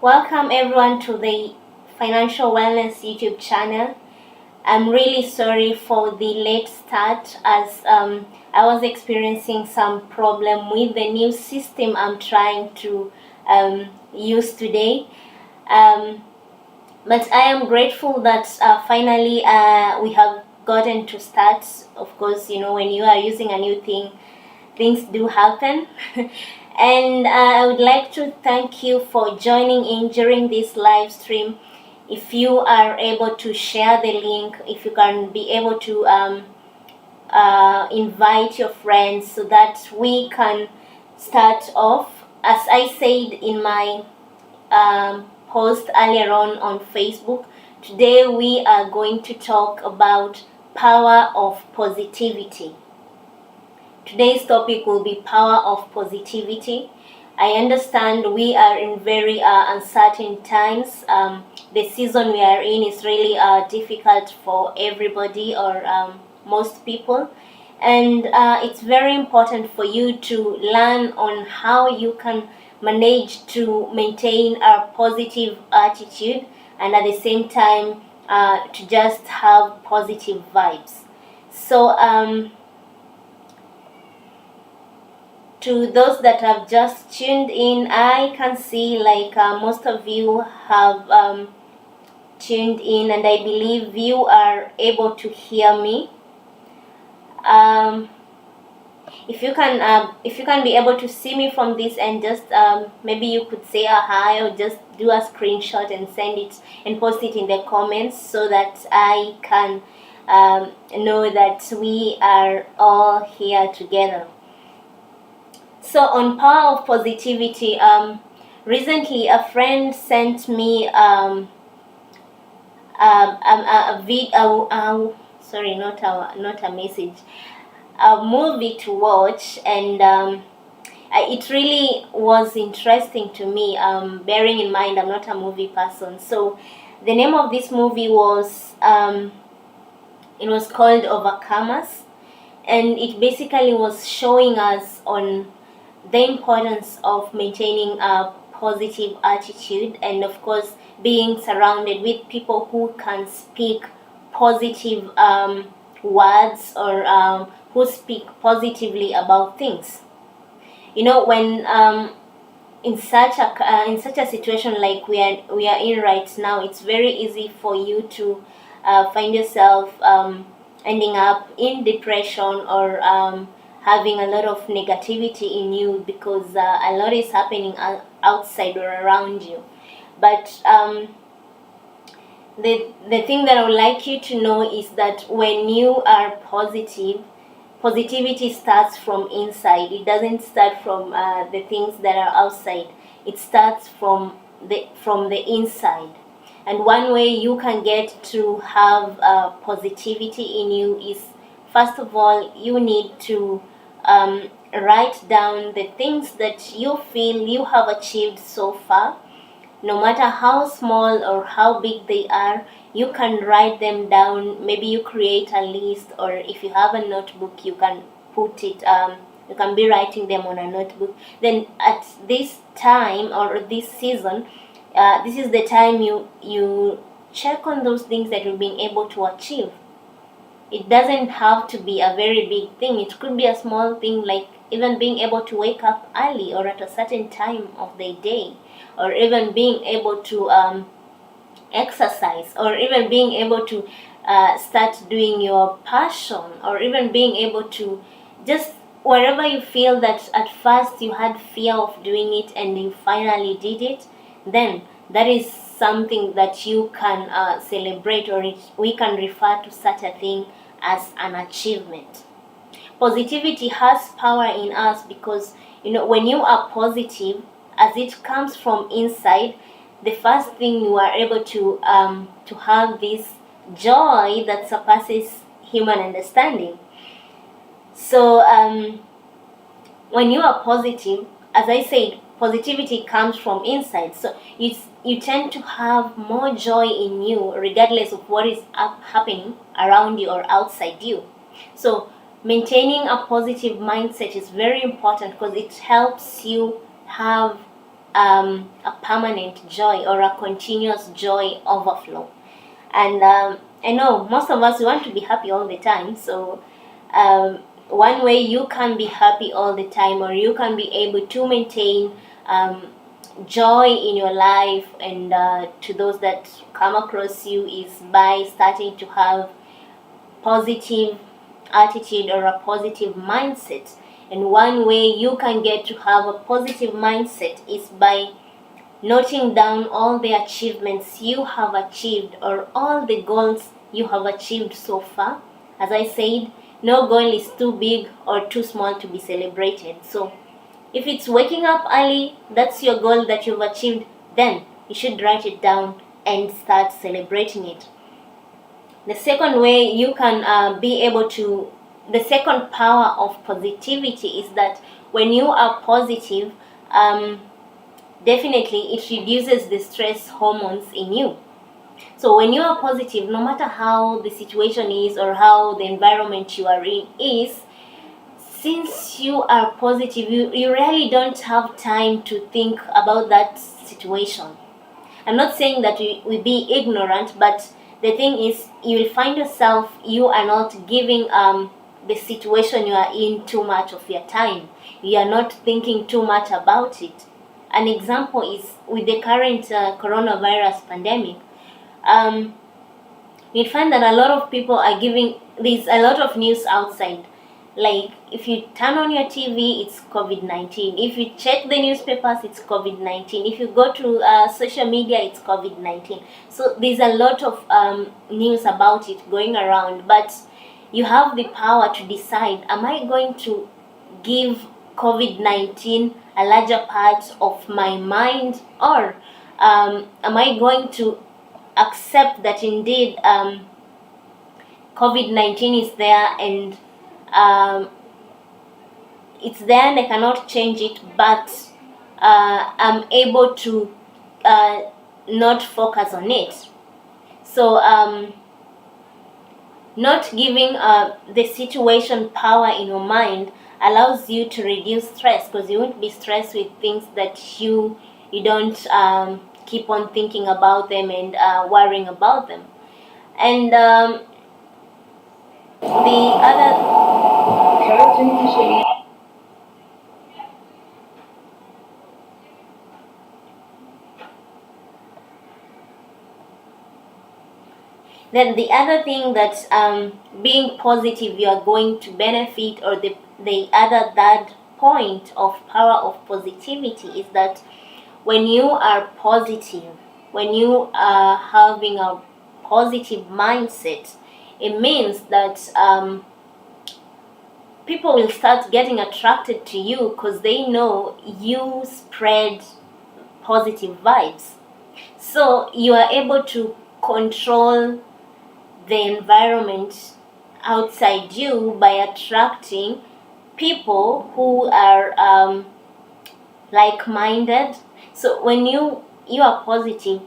Welcome everyone to the Financial Wellness YouTube channel. I'm really sorry for the late start as I was experiencing some problem with the new system I'm trying to use today. But I am grateful that finally we have gotten to start. Of course, when you are using a new thing, things do happen. And I would like to thank you for joining in during this live stream. If you are able to share the link, if you can be able to invite your friends so that we can start off. As I said in my post earlier on Facebook, today we are going to talk about power of positivity. Today's topic will be power of positivity. I understand we are in very uncertain times. The season we are in is really difficult for everybody or most people. And it's very important for you to learn on how you can manage to maintain a positive attitude and at the same time to just have positive vibes. So to those that have just tuned in, I can see most of you have tuned in, and I believe you are able to hear me. If you can be able to see me from this, and just maybe you could say a hi or just do a screenshot and send it and post it in the comments so that I can know that we are all here together. So on power of positivity, recently a friend sent me a movie to watch, and it really was interesting to me. Bearing in mind I'm not a movie person, so the name of this movie was it was called Overcomers, and it basically was showing us on the importance of maintaining a positive attitude, and of course being surrounded with people who can speak positive words or who speak positively about things. When in such a situation like we are in right now, it's very easy for you to find yourself ending up in depression or having a lot of negativity in you because a lot is happening outside or around you. But the thing that I would like you to know is that when you are positive, positivity starts from inside. It doesn't start from the things that are outside. It starts from the inside. And one way you can get to have positivity in you is, first of all, you need to write down the things that you feel you have achieved so far. No matter how small or how big they are, you can write them down. Maybe you create a list, or if you have a notebook, you can put it, you can be writing them on a notebook. Then at this time or this season, this is the time you check on those things that you've been able to achieve. It doesn't have to be a very big thing. It could be a small thing, like even being able to wake up early or at a certain time of the day, or even being able to exercise, or even being able to start doing your passion, or even being able to just wherever you feel that at first you had fear of doing it and you finally did it, then that is something that you can celebrate, or we can refer to such a thing as an achievement. Positivity has power in us because when you are positive, as it comes from inside, the first thing you are able to have this joy that surpasses human understanding. So when you are positive, as I said, positivity comes from inside. So you tend to have more joy in you regardless of what is happening around you or outside you. So maintaining a positive mindset is very important because it helps you have a permanent joy or a continuous joy overflow. And I know most of us want to be happy all the time. So one way you can be happy all the time, or you can be able to maintain joy in your life and to those that come across you, is by starting to have positive attitude or a positive mindset. And one way you can get to have a positive mindset is by noting down all the achievements you have achieved, or all the goals you have achieved so far. As I said, no goal is too big or too small to be celebrated. So if it's waking up early, that's your goal that you've achieved, then you should write it down and start celebrating it. The second way you can be able to, the second power of positivity is that when you are positive, definitely it reduces the stress hormones in you. So when you are positive, no matter how the situation is or how the environment you are in is, since you are positive, you really don't have time to think about that situation. I'm not saying that we be ignorant, but the thing is, you will find yourself, you are not giving the situation you are in too much of your time. You are not thinking too much about it. An example is with the current coronavirus pandemic. You find that a lot of people are giving, there's a lot of news outside. Like, if you turn on your TV, it's COVID-19. If you check the newspapers, it's COVID-19. If you go to social media, it's COVID-19. So there's a lot of news about it going around. But you have the power to decide, am I going to give COVID-19 a larger part of my mind, or am I going to accept that indeed COVID-19 is there, and it's there and I cannot change it, but I'm able to not focus on it. So not giving the situation power in your mind allows you to reduce stress, because you won't be stressed with things that you don't keep on thinking about them and worrying about them. And the other then the other thing that being positive you are going to benefit, or the other third point of power of positivity, is that when you are positive, when you are having a positive mindset, it means that people will start getting attracted to you, because they know you spread positive vibes. So you are able to control the environment outside you by attracting people who are like-minded. So when you are positive,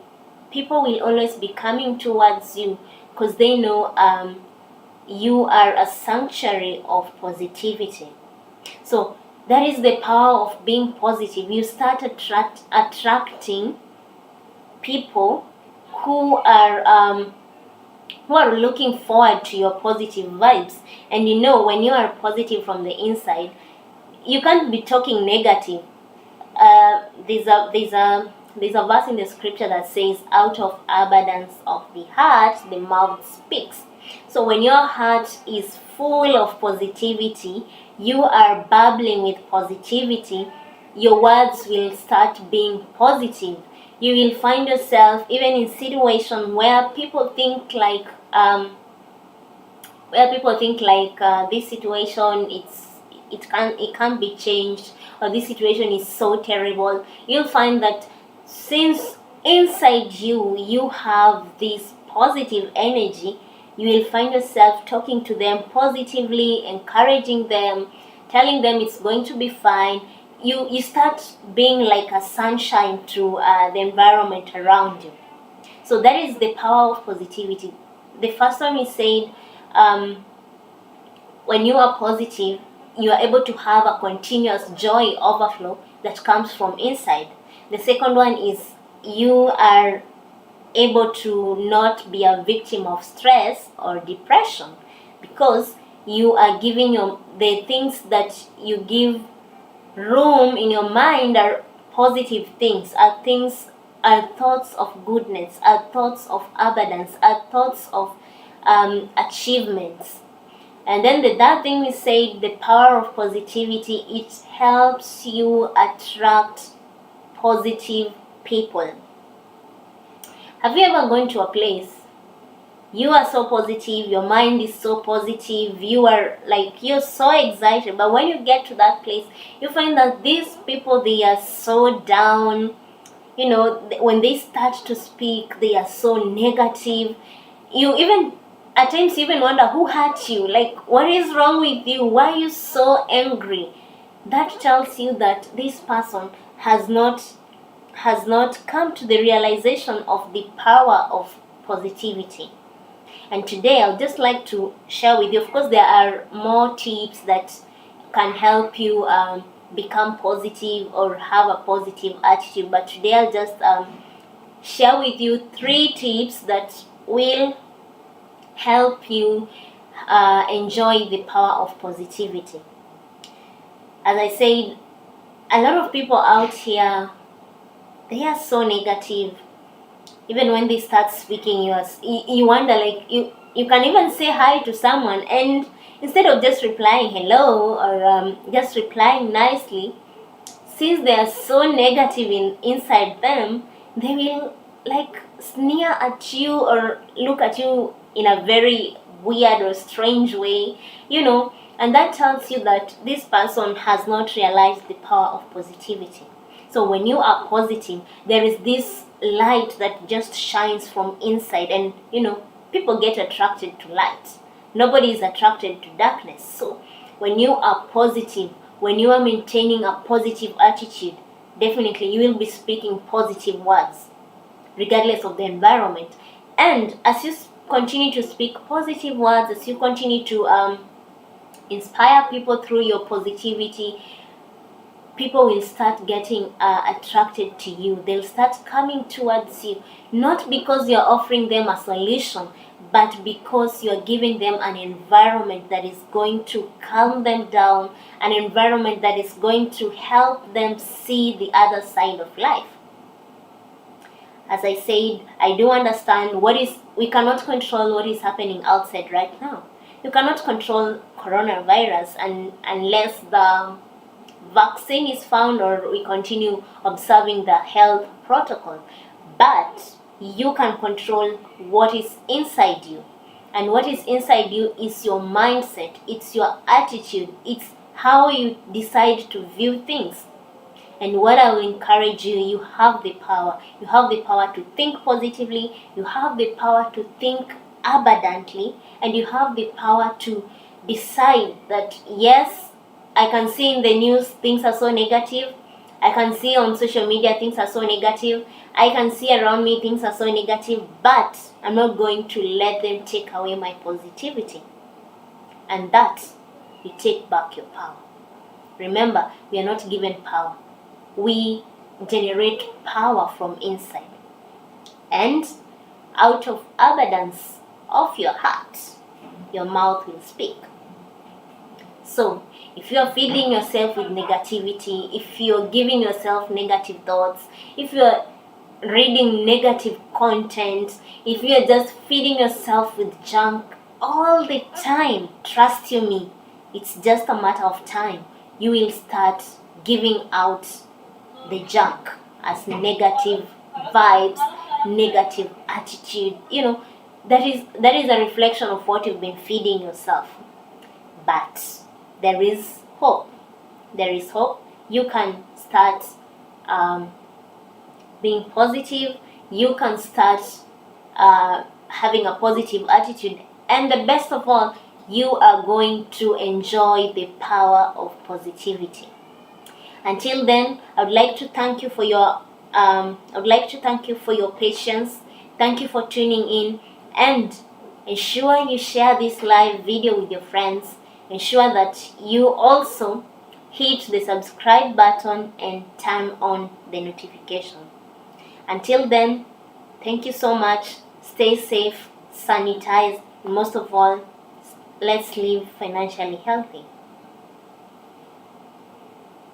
people will always be coming towards you, because they know you are a sanctuary of positivity. So that is the power of being positive. You start attracting people who are looking forward to your positive vibes. And you know, when you are positive from the inside, you can't be talking negative. There's a verse in the scripture that says, out of abundance of the heart the mouth speaks. So when your heart is full of positivity, you are bubbling with positivity, your words will start being positive. You will find yourself even in situations where people think like this situation, it can't be changed, or this situation is so terrible. You'll find that since inside you have this positive energy, you will find yourself talking to them positively, encouraging them, telling them it's going to be fine. You start being like a sunshine to the environment around you. So that is the power of positivity. The first one we said, when you are positive, you are able to have a continuous joy overflow that comes from inside. The second one is you are able to not be a victim of stress or depression, because you are giving the things that you give room in your mind are positive things, are thoughts of goodness, are thoughts of abundance, are thoughts of achievements. And then the third thing we say, the power of positivity, it helps you attract positive people. Have you ever gone to a place, you are so positive, your mind is so positive, you're so excited, but when you get to that place, you find that these people, they are so down. When they start to speak, they are so negative. You even, at times, you even wonder who hurt you, like what is wrong with you, why are you so angry? That tells you that this person has not come to the realization of the power of positivity. And today I'll just like to share with you, of course there are more tips that can help you become positive or have a positive attitude, but today I'll just share with you 3 tips that will help you enjoy the power of positivity. As I said, a lot of people out here, they are so negative. Even when they start speaking, you wonder, like, you can even say hi to someone, and instead of just replying hello or just replying nicely, since they are so negative inside them, they will like sneer at you or look at you in a very weird or strange way, and that tells you that this person has not realized the power of positivity. So when you are positive, there is this light that just shines from inside, and people get attracted to light. Nobody is attracted to darkness. So when you are positive, when you are maintaining a positive attitude, definitely you will be speaking positive words regardless of the environment. And as you continue to speak positive words, as you continue to inspire people through your positivity, people will start getting attracted to you. They'll start coming towards you, not because you're offering them a solution, but because you're giving them an environment that is going to calm them down, an environment that is going to help them see the other side of life. As I said, I do understand we cannot control what is happening outside right now. You cannot control coronavirus unless the vaccine is found or we continue observing the health protocol. But you can control what is inside you. And what is inside you is your mindset, it's your attitude, it's how you decide to view things. And what I will encourage you, you have the power. You have the power to think positively, you have the power to think abundantly, and you have the power to decide that, yes, I can see in the news things are so negative. I can see on social media things are so negative. I can see around me things are so negative, but I'm not going to let them take away my positivity. And that, you take back your power. Remember, we are not given power. We generate power from inside. And out of abundance of your heart, your mouth will speak. So, if you are feeding yourself with negativity, if you're giving yourself negative thoughts, if you're reading negative content, if you're just feeding yourself with junk all the time, trust you me, it's just a matter of time. You will start giving out the junk as negative vibes, negative attitude. That is a reflection of what you've been feeding yourself. But there is hope. There is hope. You can start being positive. You can start having a positive attitude. And the best of all, you are going to enjoy the power of positivity. Until then, I would like to thank you for your patience. Thank you for tuning in, and ensure you share this live video with your friends. Ensure that you also hit the subscribe button and turn on the notification. Until then, thank you so much. Stay safe, sanitize, and most of all, let's live financially healthy.